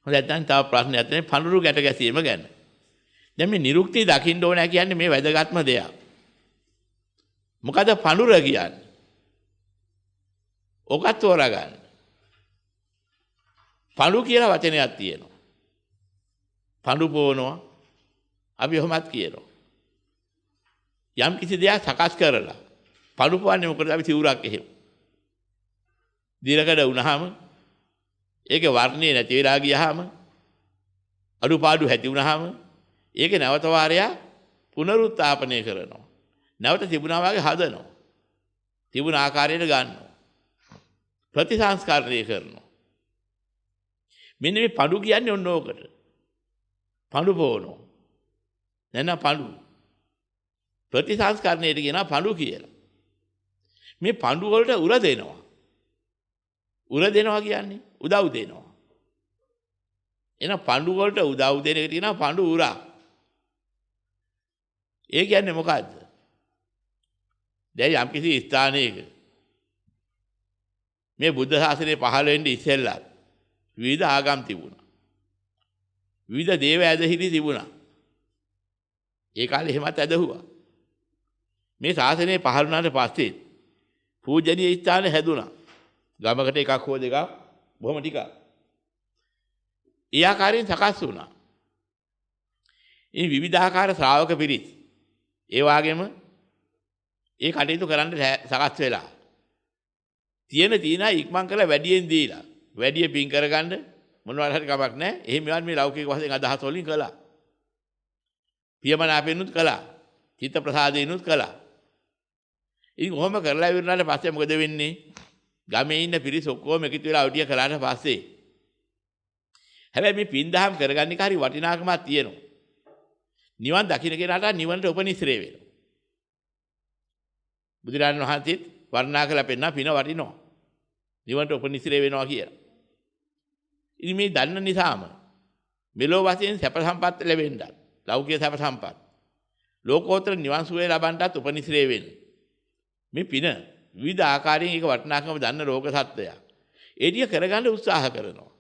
හොඳයි දැන් තව ප්‍රශ්නයක් තියෙනවා පඳුරු ගැට ගැසීම ගැන. දැන් මේ නිරුක්තිය දකින්න ඕන කියන්නේ මේ වැදගත්ම දෙයක්. මොකද පඳුර කියන්නේ? ඔකත් තෝරගන්න. පඳු කියලා වචනයක් තියෙනවා. පඳු පොවනවා. අපි ඔහොමත් කියනවා. යම් කිසි දෙයක් සකස් කරලා පඳු පොවන්නේ මොකද අපි සිවුරක් එහෙම. දිරකඩ වුණාම ඒකේ වර්ණේ නැති වෙලා ගියාම අඩුපාඩු ඇති වුණාම ඒක නැවත වාරයක් පුනරුත්ථාපනය කරනවා. නැවත තිබුණා වගේ හදනවා. තිබුණ ආකාරයට ගන්නවා. ප්‍රතිසංස්කරණය කරනවා. මෙන්න මේ පඳු කියන්නේ ඔන්න ඕකට. පඳු පොවනවා. නැත්නම් පඳු. ප්‍රතිසංස්කරණයට කියනවා පඳු කියලා. මේ පඳු වලට උර දෙනවා. උර දෙනවා කියන්නේ උදව් දෙනවා. එහෙනම් පඳු වලට උදව් දෙන එක කියනවා පඳු උරා. ඒ කියන්නේ මොකද්ද? දැන් යම් කිසි ස්ථානයක මේ බුද්ධ ශාසනය පහළ වෙන්නේ ඉස්සෙල්ලා විවිධ ආගම් තිබුණා. විවිධ දේව ඇදහිලි තිබුණා. ඒ කාලේ එහෙමත් ඇදහුවා. මේ ශාසනය පහළ වුණාට පස්සේ පූජනීය ස්ථාන හැදුනා. ගමකට එකක් හෝ දෙකක් බොහොම ටිකක්. ඒ ආකාරයෙන් සකස් වුණා. මේ විවිධාකාර ශ්‍රාවක පිරිස් ඒ වගේම ඒ කටයුතු කරන්න සකස් වෙලා තියෙන ඉක්මන් කරලා වැඩියෙන් දීලා වැඩිය පින් කරගන්න මොනවාට හරි කමක් නැහැ. එහෙම මේවත් මේ ලෞකික වශයෙන් අදහස් වලින් කළා. පියමනාපෙන්නුත් කළා. චිත්ත ප්‍රසාදේනුත් කළා. ඉතින් ඔහොම කරලා ඉවරනාට පස්සේ මොකද වෙන්නේ? ගමේ ඉන්න පිරිස ඔක්කොම එකතු වෙලා අවටිය කළාට පස්සේ හැබැයි මේ පින් දහම් කරගන්න එක හරි වටිනාකමක් තියෙනවා. නිවන් දකින්න කෙනාට නිවනට උපනිශ්‍රේ වෙනවා. බුදුරජාණන් වහන්සේත් වර්ණනා කළා පෙන්නා පින වටිනවා. නිවනට උපනිශ්‍රේ වෙනවා කියලා. ඉතින් මේ දන්න නිසාම මෙලෝ වශයෙන් සැප සම්පත් ලැබෙන්නත් ලෞකික සැප සම්පත් ලෝකෝත්තර නිවන් සුවය ලබන්නත් උපනිශ්‍රේ වෙන්නේ. මේ පින විවිධ ආකාරයෙන් ඒක වටිනාකම දන්න ලෝක සත්වයා ඒ ටික කරගන්න උත්සාහ කරනවා.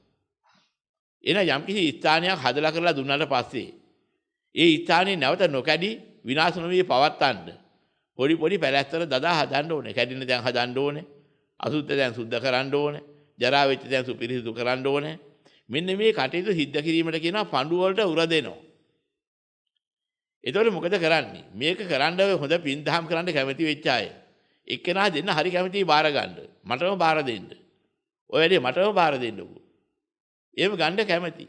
එන යම් කිසි ස්ථානයක් හදලා කරලා දුන්නාට පස්සේ ඒ ස්ථානේ නැවත නොකැඩි විනාශ නොවී පවත්තන්න පොඩි පොඩි පැලැස්තර දදා හදන්න ඕනේ. කැඩෙන දැන් හදන්න ඕනේ. අසුද්ධ දැන් සුද්ධ කරන්න ඕනේ. ජරා වෙච්ච දැන් සුපිරිසිදු කරන්න ඕනේ. මෙන්න මේ කටයුතු සිද්ධ කිරීමට කියනවා පඳු වලට උර දෙනවා. එතකොට මොකද කරන්නේ? මේක කරන්න හොඳ පින් දහම් කරන්න කැමති වෙච්ච අය එක්කෙනා දෙන්න හරි කැමතියි බාර ගන්න. මටම බාර දෙන්න. ඔය වැඩේ මටම බාර දෙන්නකෝ. එහෙම ගන්න කැමති.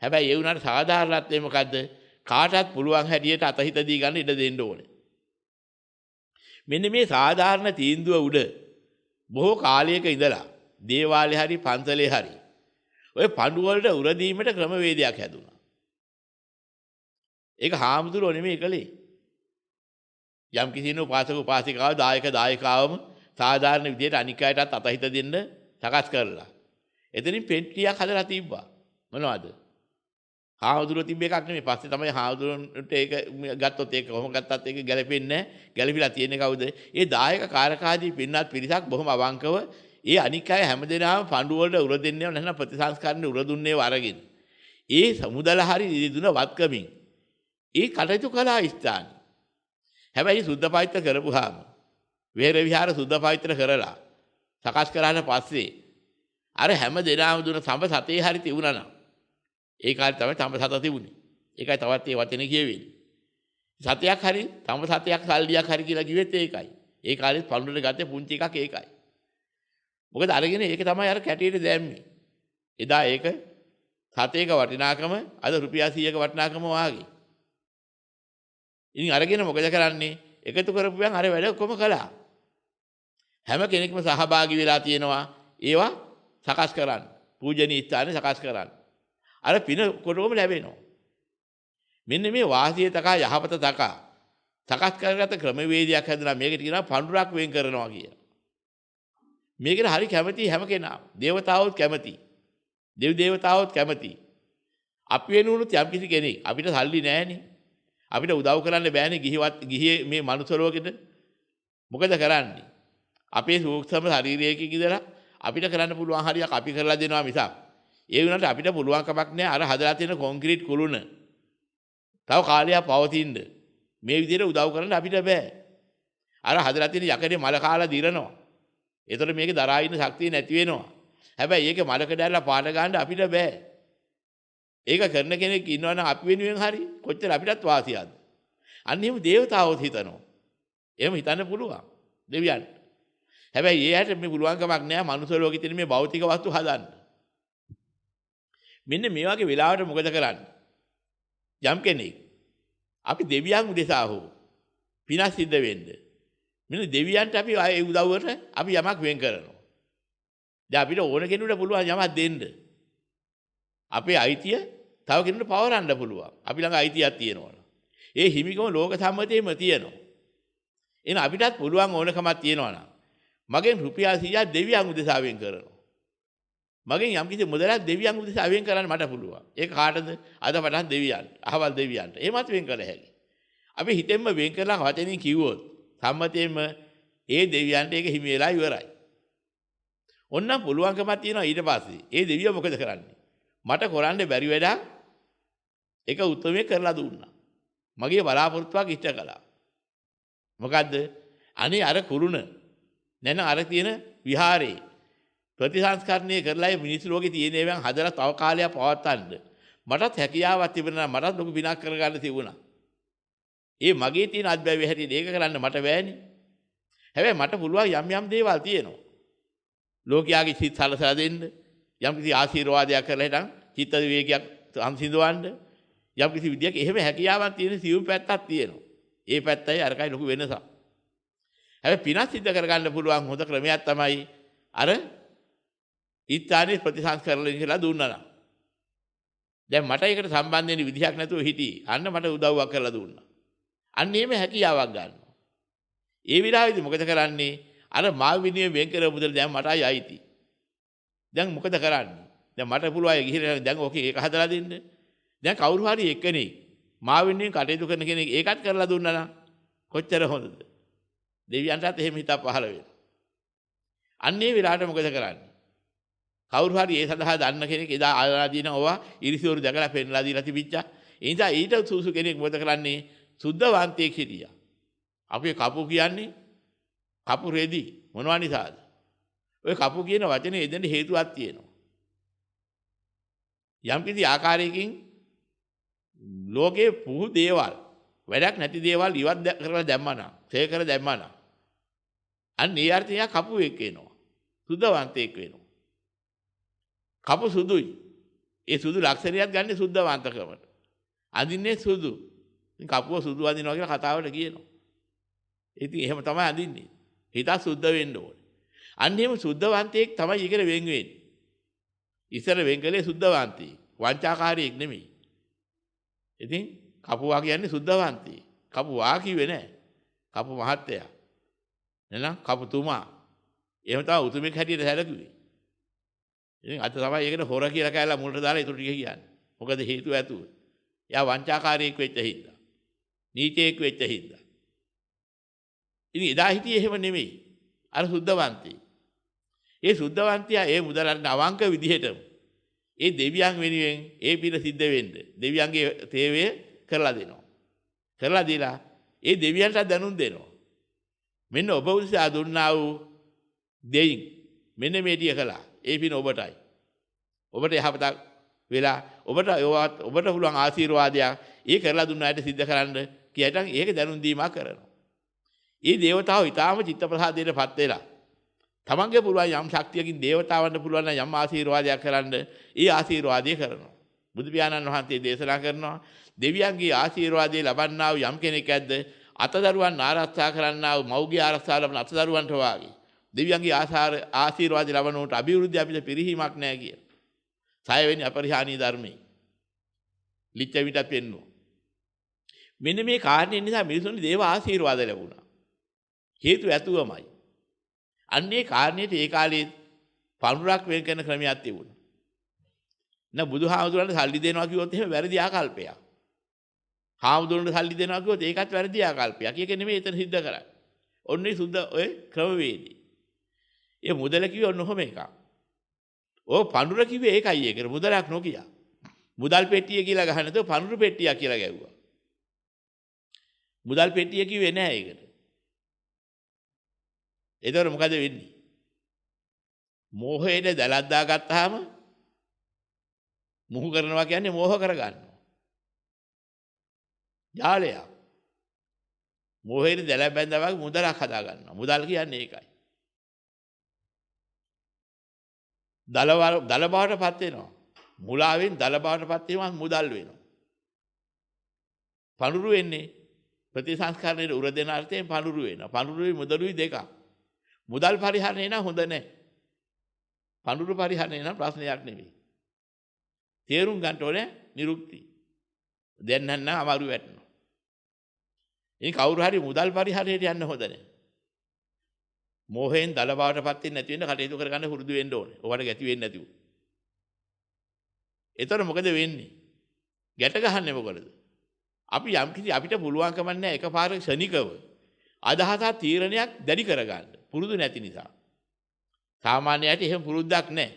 හැබැයි ඒ වුණාට සාධාරණත්වය මොකද්ද? කාටවත් පුළුවන් හැටියට අතහිත දී ගන්න ඉඩ දෙන්න ඕනේ. මෙන්න මේ සාධාරණ තීන්දුව උඩ බොහෝ කාලයක ඉඳලා දේවාලේ හරි පන්සලේ හරි ඔය පඳු වලට උර දීමට ක්‍රමවේදයක් හැදුනා. ඒක හාමුදුරුවෝ නෙමෙයි කළේ. යම් කිසි උපාසක උපාසිකාව දායකවම සාධාරණ විදියට අනික් අයටත් අතහිත දෙන්න සකස් කරලා. එතනින් පෙට්ටියක් හදලා තිබ්බා. මොනවද? හාමුදුරුවෝ තිබ්බ එකක් නෙමෙයි. පස්සේ තමයි හාමුදුරුවන්ට ඒක ගත්තොත් ඒක කොහොම ගත්තත් ඒක ගැලපෙන්නේ නැහැ. ගැලපිලා තියෙන්නේ කවුද? ඒ දායක කාරකාදී පින්නත් පිරිසක් බොහොම අවංකව ඒ අනික් අය හැමදේනම පඳු වලට උර දෙන්නේව නැත්නම් ප්‍රතිසංස්කරණේ උර දුන්නේව අරගෙන. ඒ සමුදල හරි දුන වත්කමින් ඒ කටයුතු කළා ස්ථාන. හැබැයි සුද්ධ පවිත්‍ර කරපුවාම වේර විහාර සුද්ධ පවිත්‍ර කරලා සකස් කරාට පස්සේ අර හැම දෙනාම දුන සම්ප සතේ හරි තිබුණා නම් ඒ කාලේ තමයි සම්ප සත තිබුණේ. ඒකයි තවත් ඒ වචනේ කියවෙන්නේ. සතයක් හරි සම්ප සතයක් සල්ලියක් හරි කියලා කිව්වෙත් ඒකයි. ඒ කාලේ පඳුරට ගත්තේ පුංචි එකක් ඒකයි. මොකද අරගෙන ඒක තමයි අර කැටියට දැම්මේ. එදා ඒක සතේක වටිනාකම අද රුපියල් 100ක වටිනාකම වාගේ. ඉතින් අරගෙන මොකද කරන්නේ? එකතු කරපුවන් අර වැඩ කොම කළා. හැම කෙනෙක්ම සහභාගී වෙලා තියෙනවා ඒවා සකස් කරන්න. පූජනීය ස්ථානේ සකස් කරන්න. අර පින කොටවම ලැබෙනවා. මෙන්න මේ වාසිය තකා යහපත තකා සකස් කරගත ක්‍රමවේදයක් හැදලා මේකට කියනවා පඳුරක් වෙන් කරනවා කියලා. මේකට හරි කැමති හැම කෙනාම. දේවතාවොත් කැමති. දෙව් දේවතාවොත් කැමති. අපි වෙනුණුත් යම් කිසි කෙනෙක් අපිට සල්ලි නැහැනේ. අපිට උදව් කරන්න බෑනේ ගිහියේ මේ මනුස්ස ලෝකෙට. මොකද කරන්නේ? අපේ සූක්ෂම ශරීරයක ඉඳලා අපිට කරන්න පුළුවන් හරියක් අපි කරලා දෙනවා මිසක් ඒ වුණාට අපිට පුළුවන් කමක් නැහැ අර හදලා තියෙන කොන්ක්‍රීට් කුළුණ තව කාලයක් පවතින්න. මේ විදිහට උදව් කරන්න අපිට බෑ. අර හදලා තියෙන යකඩේ මල කාලා දිරනවා. ඒතර මේකේ දරා ඉන්න ශක්තිය නැති වෙනවා. හැබැයි ඒකේ මලකඩ ඇරලා පාට ගන්න අපිට බෑ. ඒක කරන කෙනෙක් ඉන්නවනම් අපි වෙනුවෙන් හරි කොච්චර අපිටත් වාසියක්ද. අන්න එහෙම දේවතාවොත් හිතනවා. එහෙම හිතන්න පුළුවන් දෙවියන්ට. හැබැයි ඒකට මේ පුළුවන් කමක් නැහැ මනුස්ස ලෝකෙ තියෙන මේ භෞතික වස්තු හදන්න. මෙන්න මේ වගේ වෙලාවට මොකද කරන්නේ? යම් කෙනෙක් අපි දෙවියන් උදෙසා හෝ පිනස් සිද්ධ වෙන්න. මෙන්න දෙවියන්ට අපි ඒ උදව්වට අපි යමක් වෙන් කරනවා. දැන් අපිට ඕන කෙනෙකුට පුළුවන් යමක් දෙන්න. අපේ අයිතිය තව කෙනෙකුට පවරන්න පුළුවන්. අපි ළඟ අයිතියක් තියෙනවා. ඒ හිමිකම ලෝක සම්මතයේම තියෙනවා. එහෙනම් අපිටත් පුළුවන් ඕනකමක් තියෙනවා නම් මගෙන් රුපියල් 100ක් දෙවියන් උදෙසා වෙන් කරනවා. මගෙන් යම්කිසි මුදලක් දෙවියන් උදෙසා වෙන් කරන්න මට පුළුවන්. ඒක කාටද? අද පටන් දෙවියන්ට. අහවල් දෙවියන්ට. එහෙමත් වෙන් කළ හැකියි. අපි හිතෙන්ම වෙන් කරලා වචනින් කිව්වොත් සම්මතයෙන්ම ඒ දෙවියන්ට ඒක හිමි වෙලා ඉවරයි. ඔන්නම් පුළුවන්කමක් තියෙනවා ඊට පස්සේ. ඒ දෙවියෝ මොකද කරන්නේ? මට කරන්න බැරි වැඩක් ඒක උත්තරමේ කරලා දුන්නා. මගේ බලාපොරොත්තුවක් ඉෂ්ට කළා. මොකද්ද? අනේ අර කුරුණ නැන අර තියෙන විහාරේ ප්‍රතිසංස්කරණය කරලා මේ මිනිස් ලෝකේ තියෙන ඒවාන් හදලා තව කාලයක් පවත්වන්න මටත් හැකියාවක් තිබුණා මටත් ලොකු විනාශ කරගන්න තිබුණා. ඒ මගේ තියෙන අත්බැවි හැටියට ඒක කරන්න මට බෑනේ. හැබැයි මට පුළුවන් යම් යම් දේවල් තියෙනවා. ලෝකයාගේ සිත් සලසලා දෙන්න යම් කිසි ආශිර්වාදයක් කරලා හිටන් චිත්ත විවේකයක් අන්සිඳවන්න යම් කිසි විදියක එහෙම හැකියාවක් තියෙන සියුම් පැත්තක් තියෙනවා. ඒ පැත්තයි අරකයි ලොකු වෙනසක්. හැබැයි පිනස් සිද්ධ කරගන්න පුළුවන් හොඳ ක්‍රමයක් තමයි අර ඊත්‍යානේ ප්‍රතිසංස්කරණය කියලා දුන්නා නම්. දැන් මට ඒකට සම්බන්ධ වෙන්න විදිහක් නැතුව හිටියේ. අන්න මට උදව්වක් කරලා දුන්නා. අන්න එහෙම හැකියාවක් ගන්නවා. ඒ විලාවේදී මොකද කරන්නේ? අර මාව විනිය වෙන් කරපු මුදල දැන් මටයි අයිති. දැන් මොකද කරන්නේ? දැන් මට පුළුවන් ගිහින් දැන් ඕකේ ඒක හදලා දෙන්න. දැන් කවුරු හරි එක්කෙනෙක් මාව විනිය කටයුතු කරන කෙනෙක් ඒකත් කරලා දුන්නා නම් කොච්චර හොඳද? දෙවියන්ටත් එහෙම හිතක් පහළ වෙනවා. අන්න ඒ වෙලාවට මොකද කරන්නේ? කවුරු හරි ඒ සඳහා දන්න කෙනෙක් එදා ආලා දිනනවා ඉරිසිවරු දැකලා පෙන්ලා දීලා තිබිච්චා. ඒ නිසා ඊට සුසු කෙනෙක් මොකද කරන්නේ? සුද්ධවන්තයෙක් හිටියා. අපි කපු කියන්නේ කපු රෙදි මොනවා නිසාද? ඔය කපු කියන වචනේ එදෙන්න හේතුවක් තියෙනවා. යම් කිසි ආකාරයකින් ලෝකේ පුහු දේවල් වැඩක් නැති දේවල් ඉවත් කරලා දැම්මනම්, සේ කර දැම්මනම් අන්න ඒ අර්ථය කපු එක් වෙනවා. සුද්ධවන්තයෙක් වෙනවා. කපු සුදුයි. ඒ සුදු ලක්ෂණයක් ගන්න සුද්ධවන්තකමට. අඳින්නේ සුදු. ඉතින් කපුව සුදු අඳිනවා කියලා කතාවට කියනවා. ඉතින් එහෙම තමයි අඳින්නේ. හිත සුද්ධ වෙන්න ඕනේ. අන්න එහෙම සුද්ධවන්තයෙක් තමයි ඊකට වෙන් වෙන්නේ. ඉස්සර වෙන් කළේ සුද්ධවන්තයෙක්. වංචාකාරයෙක් නෙමෙයි. ඉතින් කපුවා කියන්නේ සුද්ධවන්තයෙක්. කපුවා කිව්වේ නෑ. කපු මහත්තයා. නේද? කපුතුමා. එහෙම තමයි උතුමෙක් හැටියට සැලකුවේ. ඉතින් අද තමයි ඒකට හොර කියලා කෑලා මුලට දාලා ඒතර ටික කියන්නේ. මොකද හේතුව ඇතුව. එයා වංචාකාරයෙක් වෙච්ච හින්දා. නීතියෙක් වෙච්ච හින්දා. ඉතින් එදා හිටියේ එහෙම නෙමෙයි. අර සුද්ධවන්තයෙක්. ඒ සුද්ධවන්තයා ඒ මුදලට අවංක විදිහටම ඒ දෙවියන් වෙනුවෙන් ඒ පින සිද්ධ වෙන්න දෙවියන්ගේ තේවය කරලා දෙනවා. කරලා දීලා ඒ දෙවියන්ට දැනුම් දෙනවා. මෙන්න ඔබ උදෙසා දුන්නා වූ දෙයින් මෙන්න මේ ටික කළා. ඒ පින ඔබටයි. ඔබට යහපතක් වෙලා ඔබට පුළුවන් ආශිර්වාදයක් ඒ කරලා දුන්නාට සිද්ධ කරන්න කියටන් ඒක දැනුම් දීමක් කරනවා. ඒ දේවතාවෝ ඊටාම චිත්ත ප්‍රසාදයටපත් වෙලා තමන්ගේ පුළුවන් යම් ශක්තියකින් දේවතාවන්ට පුළුවන් යම් ආශිර්වාදයක් කරන්න ඒ ආශිර්වාදය කරනවා. බුදු පියාණන් වහන්සේ දේශනා කරනවා දෙවියන්ගේ ආශිර්වාදය ලබන්නා වූ යම් කෙනෙක් ඇද්ද අතදරුවන් ආරක්ෂා කරන්නා වූ මව්ගේ ආරක්ෂා ලබන අතදරුවන්ට වාගේ දෙවියන්ගේ ආශිර්වාද ලබන උන්ට අභිවෘද්ධිය අපිට පිරිහීමක් නැහැ කිය. 6 වෙනි අපරිහානීය ධර්මයේ ලිච්ඡවිටත් වෙන්නෝ. මෙන්න මේ කාරණේ නිසා මිනිසුන්ට දේව ආශිර්වාද ලැබුණා. හේතු ඇතුවමයි. අන්නේ කාරණේට ඒ කාලේ පඳුරක් වෙන් කරන ක්‍රමයක් තිබුණා. න බුදුහාමුදුරන්ට සල්ලි දෙනවා කිව්වොත් එහෙම වැරදි ආකල්පයක්. හාමුදුරන්ට සල්ලි දෙනවා කිව්වොත් ඒකත් වැරදි ආකල්පයක්. ඒක නෙමෙයි එතන සිද්ධ කරන්නේ. ඔන්නේ සුද්ධ ඔය ක්‍රමවේදී. ඒ මුදල කිව්ව ඔන්න ඔහොම එකක්. ඕ පඳුර කිව්වේ ඒකයි ඒකට මුදලක් නොකිය. මුදල් පෙට්ටිය කියලා ගහන්න නැතුව පඳුරු පෙට්ටියක් කියලා ගැව්වා. මුදල් පෙට්ටිය කිව්වේ නෑ ඒකට. ඒතර මොකද වෙන්නේ? මෝහයට දැලක් දාගත්තාම මුහු කරනවා කියන්නේ මෝහ කරගන්නවා. ජාලයක්. මෝහයට දැල බැඳලා වගේ මුදලක් හදා ගන්නවා. මුදල් කියන්නේ ඒකයි. දල බවටපත් වෙනවා. මුලාවෙන් දල බවටපත් වීම මුදල් වෙනවා. පඳුරු වෙන්නේ ප්‍රතිසංස්කරණයේ උර දෙන අර්ථයෙන් පඳුරු වෙනවා. පඳුරුයි මුදලුයි දෙකක්. මුදල් පරිහරණය නම් හොඳ නැහැ. පඳුරු පරිහරණය නම් ප්‍රශ්නයක් නෙවෙයි. තේරුම් ගන්න ඕනේ නිරුක්ති. දැන් නම් අමාරු වැටෙනවා. ඉතින් කවුරු හරි මුදල් පරිහරණයට යන්න හොඳ නැහැ. මෝහයෙන් දල බවටපත් වෙන්නේ නැති වෙන්න කටයුතු කරගන්න හුරුදු වෙන්න ඕනේ. ඔයාලට ගැති වෙන්නේ නැතිව. ඒතර මොකද වෙන්නේ? ගැට ගහන්නේ මොකටද? අපි යම් කිසි අපිට පුළුවන්කම නැහැ එකපාර ක්ෂණිකව අදහසක් තීරණයක් දැඩි කරගන්න. පුරුදු නැති නිසා. සාමාන්‍යයට එහෙම පුරුද්දක් නැහැ.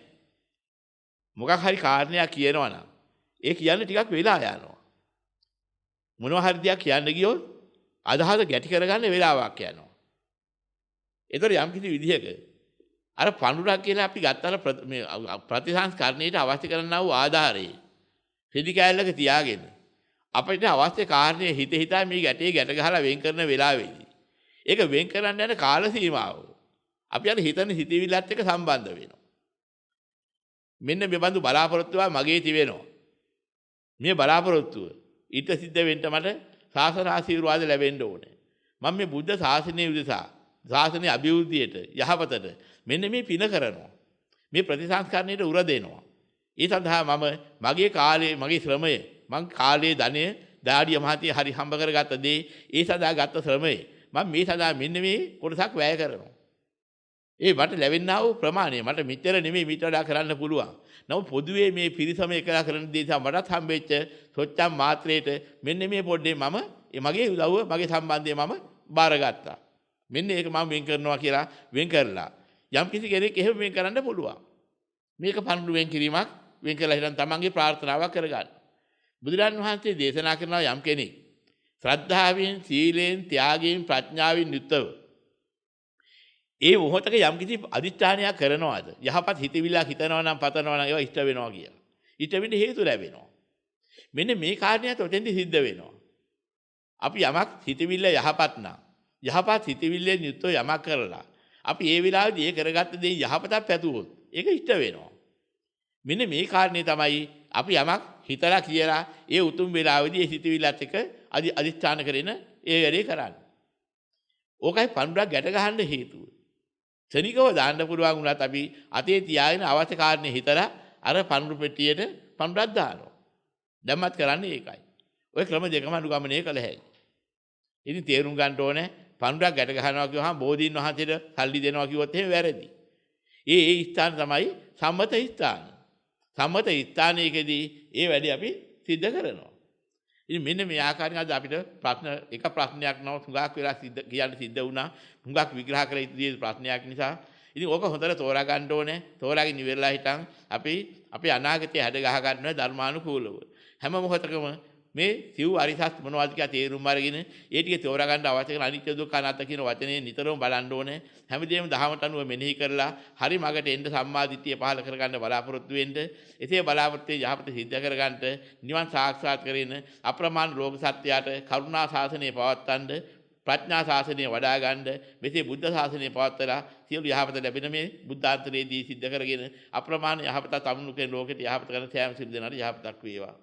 මොකක් හරි කාරණයක් කියනවා නම් ඒ කියන්නේ ටිකක් වෙලා යනවා. මොනවා හරි දෙයක් කියන්න ගියොත් අදහස ගැටි කරගන්න වෙලාවක් යනවා. ඒතර යම් කිසි විදිහක අර පඳුරක් කියලා අපි ගත්තාම මේ ප්‍රතිසංස්කරණයට අවශ්‍ය කරනා වූ ආධාරයේ රෙදි කෑල්ලක තියාගෙන අපිට අවශ්‍ය කාරණේ හිතා මේ ගැටේ ගැට ගහලා වෙන් කරන වෙලාවෙදී ඒක වෙන් කරන්න යන කාල සීමාව අපි අර හිතන හිතවිල්ලත් එක්ක සම්බන්ධ වෙනවා. මෙන්න මේ බඳු බලාපොරොත්තුව මගේ තිබෙනවා. මේ බලාපොරොත්තුව ඊට සිද්ධ වෙන්න මට සාසන ආශිර්වාද ලැබෙන්න ඕනේ. මම මේ බුද්ධ ශාසනය උදෙසා ශාසනයේ අභිවෘද්ධියට යහපතට මෙන්න මේ පින කරනවා. මේ ප්‍රතිසංස්කරණයට උර දෙනවා. ඒ සඳහා මම මගේ කාලේ මගේ ශ්‍රමය මං කාලේ ධනය දාඩිය මහතිය හරි හම්බ කරගත්ත දේ ඒ සඳහා ගත්ත ශ්‍රමය මම මේ සඳහා මෙන්න මේ කොටසක් වැය කරනවා. ඒ මට ලැබෙනා වූ ප්‍රමාණය මට මෙච්චර නෙමෙයි මීට වඩා කරන්න පුළුවන්. නමුත් පොදුවේ මේ පිරිසම එකලා කරන දේ නිසා මටත් හම්බෙච්ච සොච්චම් මාත්‍රේට මෙන්න මේ පොඩ්ඩේ මම මගේ උදව්ව මගේ සම්බන්ධය මම බාරගත්තා. මෙන්න ඒක මම වෙන් කරනවා කියලා වෙන් කරලා යම් කිසි කෙනෙක් එහෙම වෙන් කරන්න පුළුවන්. මේක පඳුරු වෙන් කිරීමක් වෙන් කරලා හිටන් තමන්ගේ ප්‍රාර්ථනාවක් කරගන්න. බුදුරන් වහන්සේ දේශනා කරනවා යම් කෙනෙක් ශ්‍රද්ධාවෙන් සීලෙන් ත්‍යාගයෙන් ප්‍රඥාවෙන් යුක්තව ඒ මොහොතක යම් කිසි අදිෂ්ඨානයක් කරනවාද යහපත් හිතවිල්ලක් හිතනවා නම් පතනවා නම් ඒවා ඉෂ්ට වෙනවා කියලා. ඉෂ්ට වෙන්න හේතු ලැබෙනවා. මෙන්න මේ කාරණේත් ඔතෙන්දි සිද්ධ වෙනවා. අපි යමක් හිතවිල්ල යහපත් නම් යහපත් හිතවිල්ලෙන් යුක්තව යමක් කරලා අපි ඒ වෙලාවේදී ඒ කරගත්ත දේ යහපතක් පැතුවොත් ඒක ඉෂ්ට වෙනවා. මෙන්න මේ කාරණේ තමයි අපි යමක් හිතලා කියලා ඒ උතුම් වෙලාවේදී ඒ හිතවිල්ලත් එක්ක අදිෂ්ඨාන කරගෙන ඒ වැඩේ කරන්නේ. ඕකයි පඳුරක් ගැට ගන්න හේතුව. ක්ෂණිකව දාන්න පුළුවන් වුණත් අපි අතේ තියාගෙන අවශ්‍ය කාරණේ හිතලා අර පඳුරු පෙට්ටියට පඳුරක් දානවා. දැම්මත් කරන්නේ ඒකයි. ඔය ක්‍රම දෙකම අනුගමනය කළ හැකියි. ඉතින් තේරුම් ගන්න ඕනේ පඳුරක් ගැට ගන්නවා කියවහම බෝධීන් වහන්සේට සල්ලි දෙනවා කිව්වොත් එහෙම වැරදි. ඒ ස්ථාන තමයි සම්මත ස්ථාන. සම්මත ස්ථානයකදී ඒ වැඩේ අපි සිද්ධ කරනවා. ඉතින් මෙන්න මේ ආකාරයෙන් අද අපිට එක ප්‍රශ්නයක් නෝ හුඟක් වෙලා කියන්න සිද්ධ වුණා. හුඟක් විග්‍රහ කළ යුතු ප්‍රශ්නයක් නිසා. ඉතින් ඕක හොඳට තෝරා ගන්න ඕනේ. තෝරාගෙන ඉවරලා හිටන් අපි අපේ අනාගතය හැඩ ගහ ගන්න ධර්මානුකූලව. හැම මොහොතකම මේ සිව් අරිසත් මොනවද කියලා තේරුම් අරගෙන ඒ ටික තෝරා ගන්න අවශ්‍ය කරන අනිත්‍ය දුක්ඛ අනාත්ම කියන වචනේ නිතරම බලන්න ඕනේ. හැමදේම දහමට අනුව මෙනෙහි කරලා හරි මගට එන්න සම්මාදිට්ඨිය පහල කරගන්න බලාපොරොත්තු වෙන්න. එසේ බලාපොරොත්තු යහපත සිද්ධ කරගන්න නිවන් සාක්ෂාත් කරගෙන අප්‍රමාණ ලෝක සත්‍යයට කරුණා ශාසනය පවත්වන්න ප්‍රඥා ශාසනය වඩා ගන්න මෙසේ බුද්ධ ශාසනය පවත්වලා සියලු යහපත ලැබෙන මේ බුද්ධාන්තරයේදී සිද්ධ කරගෙන අප්‍රමාණ යහපත තමුණු කෙන ලෝකෙට යහපත කරන සෑම සිල් දෙනාට යහපතක් වේවා.